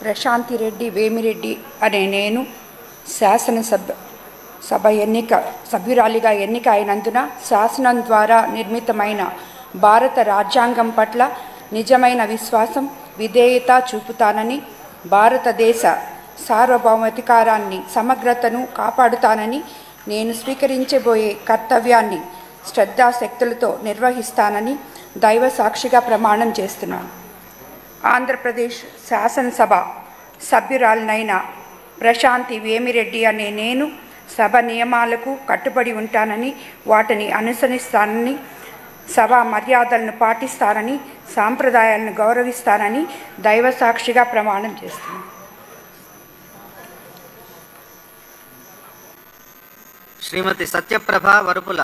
ప్రశాంతి రెడ్డి వేమిరెడ్డి అనే నేను సభ్యురాలిగా ఎన్నిక అయినందున శాసనం ద్వారా నిర్మితమైన భారత రాజ్యాంగం పట్ల నిజమైన విశ్వాసం, విధేయత చూపుతానని, భారతదేశ సార్వభౌమాధికారాన్ని, సమగ్రతను కాపాడుతానని, నేను స్వీకరించబోయే కర్తవ్యాన్ని శ్రద్ధాశక్తులతో నిర్వహిస్తానని దైవ సాక్షిగా ప్రమాణం చేస్తున్నాను. ఆంధ్రప్రదేశ్ శాసనసభ సభ్యురాలినైన ప్రశాంతి వేమిరెడ్డి అనే నేను సభ నియమాలకు కట్టుబడి ఉంటానని, వాటిని అనుసరిస్తానని, సభా మర్యాదలను పాటిస్తానని, సాంప్రదాయాలను గౌరవిస్తానని దైవ సాక్షిగా ప్రమాణం చేస్తున్నాను. శ్రీమతి సత్యప్రభ వరుపుల.